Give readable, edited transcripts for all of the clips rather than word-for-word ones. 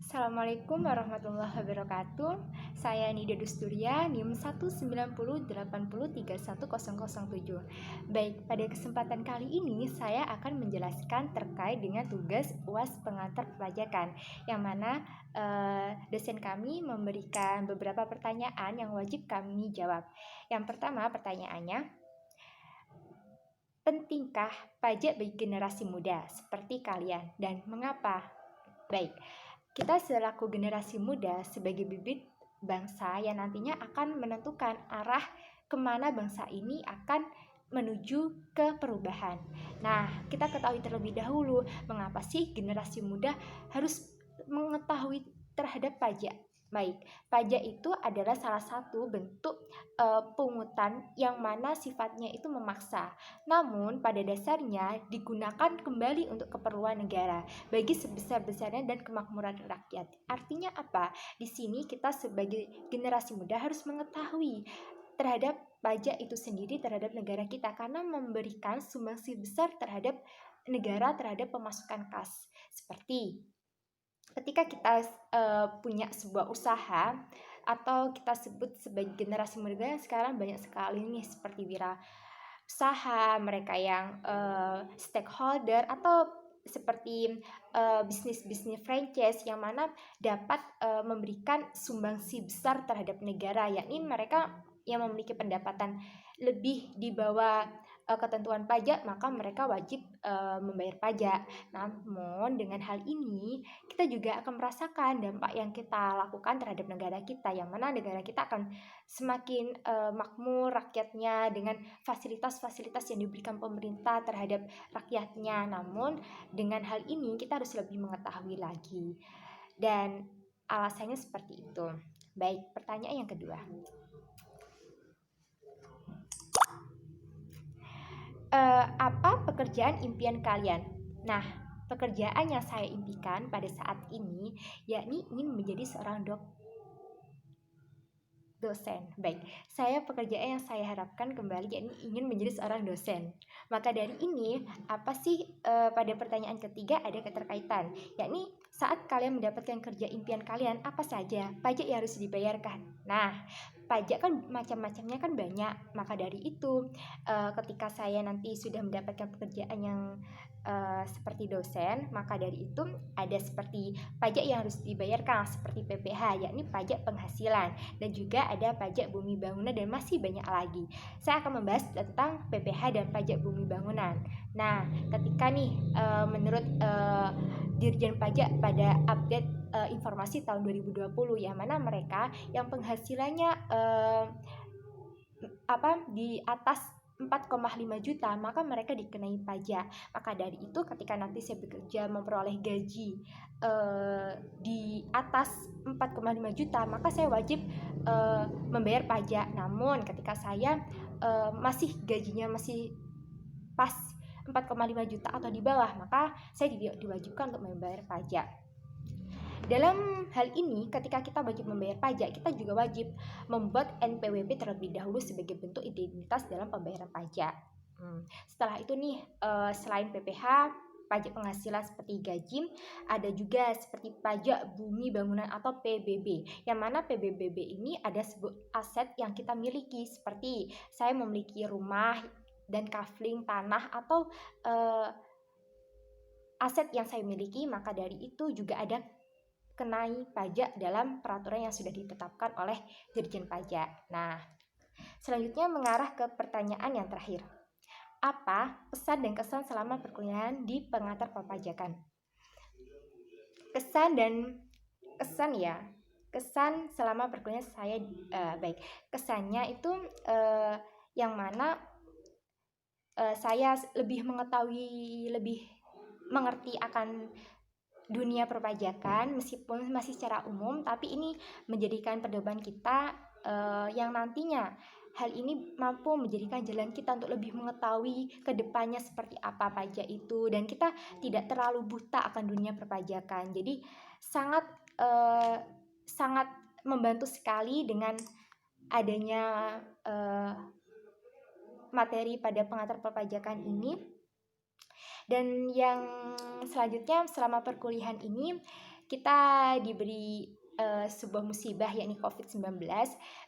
Assalamualaikum warahmatullahi wabarakatuh. Saya Nida Dusturia, NIM 19080031007. Baik, pada kesempatan kali ini saya akan menjelaskan terkait dengan tugas UAS pengantar perpajakan, yang mana dosen kami memberikan beberapa pertanyaan yang wajib kami jawab. Yang pertama, pertanyaannya, pentingkah pajak bagi generasi muda seperti kalian dan mengapa? Baik, kita selaku generasi muda sebagai bibit bangsa yang nantinya akan menentukan arah kemana bangsa ini akan menuju ke perubahan. Nah, kita ketahui terlebih dahulu mengapa sih generasi muda harus mengetahui terhadap pajak. Baik, pajak itu adalah salah satu bentuk pungutan yang mana sifatnya itu memaksa. Namun pada dasarnya digunakan kembali untuk keperluan negara bagi sebesar-besarnya dan kemakmuran rakyat. Artinya apa? Di sini kita sebagai generasi muda harus mengetahui terhadap pajak itu sendiri terhadap negara kita, karena memberikan sumbangsi besar terhadap negara, terhadap pemasukan kas. Seperti ketika kita punya sebuah usaha atau kita sebut sebagai generasi muda yang sekarang banyak sekali nih seperti wira usaha, mereka yang stakeholder atau seperti bisnis-bisnis franchise yang mana dapat memberikan sumbangsi besar terhadap negara, yakni mereka yang memiliki pendapatan lebih di bawah ketentuan pajak, maka mereka wajib membayar pajak. Namun dengan hal ini kita juga akan merasakan dampak yang kita lakukan terhadap negara kita, yang mana negara kita akan semakin makmur rakyatnya dengan fasilitas-fasilitas yang diberikan pemerintah terhadap rakyatnya. Namun dengan hal ini kita harus lebih mengetahui lagi, dan alasannya seperti itu. Baik, pertanyaan yang kedua, apa pekerjaan impian kalian? Nah, pekerjaan yang saya impikan pada saat ini yakni ingin menjadi seorang dosen. Baik, saya pekerjaan yang saya harapkan kembali yakni ingin menjadi seorang dosen. Maka dari ini, apa sih pada pertanyaan ketiga ada keterkaitan, yakni saat kalian mendapatkan kerja impian kalian, apa saja pajak yang harus dibayarkan? Nah, pajak kan macam-macamnya kan banyak. Maka dari itu, ketika saya nanti sudah mendapatkan pekerjaan yang seperti dosen, maka dari itu ada seperti pajak yang harus dibayarkan seperti PPH, yakni pajak penghasilan, dan juga ada pajak bumi bangunan, dan masih banyak lagi. Saya akan membahas tentang PPH dan pajak bumi bangunan. Nah, ketika nih menurut Dirjen Pajak pada update informasi tahun 2020, yang mana mereka yang penghasilannya di atas 4,5 juta, maka mereka dikenai pajak. Maka dari itu ketika nanti saya bekerja memperoleh gaji di atas 4,5 juta, maka saya wajib membayar pajak. Namun ketika saya masih gajinya masih pas 4,5 juta atau di bawah, maka saya diwajibkan untuk membayar pajak. Dalam hal ini, ketika kita wajib membayar pajak, kita juga wajib membuat NPWP terlebih dahulu sebagai bentuk identitas dalam pembayaran pajak. Setelah itu nih, selain PPH, pajak penghasilan seperti gaji, ada juga seperti pajak bumi bangunan atau PBB, yang mana PBBB ini ada sebuah aset yang kita miliki, seperti saya memiliki rumah dan kafling tanah atau aset yang saya miliki, maka dari itu juga ada kenai pajak dalam peraturan yang sudah ditetapkan oleh Dirjen Pajak. Nah, selanjutnya mengarah ke pertanyaan yang terakhir. Apa pesan dan kesan selama perkuliahan di pengantar perpajakan? Kesan selama perkuliahan saya baik. Kesannya itu yang mana saya lebih mengetahui, lebih mengerti akan dunia perpajakan, meskipun masih secara umum, tapi ini menjadikan pedoman kita yang nantinya hal ini mampu menjadikan jalan kita untuk lebih mengetahui ke depannya seperti apa pajak itu, dan kita tidak terlalu buta akan dunia perpajakan. Jadi sangat membantu sekali dengan adanya materi pada pengantar perpajakan ini. Dan yang selanjutnya, selama perkuliahan ini kita diberi sebuah musibah, yakni COVID-19.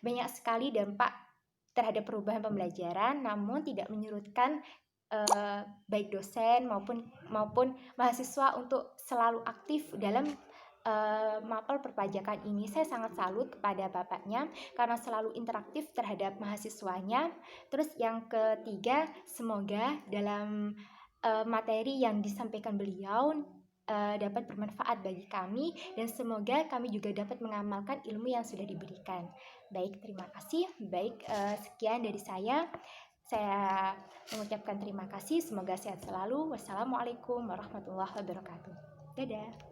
Banyak sekali dampak terhadap perubahan pembelajaran, namun tidak menyurutkan baik dosen maupun mahasiswa untuk selalu aktif dalam mapel perpajakan ini. Saya sangat salut kepada bapaknya karena selalu interaktif terhadap mahasiswanya. Terus yang ketiga, semoga dalam materi yang disampaikan beliau dapat bermanfaat bagi kami, dan semoga kami juga dapat mengamalkan ilmu yang sudah diberikan. Baik, terima kasih. Baik, sekian dari saya. Saya mengucapkan terima kasih. Semoga sehat selalu. Wassalamualaikum warahmatullahi wabarakatuh. Dadah.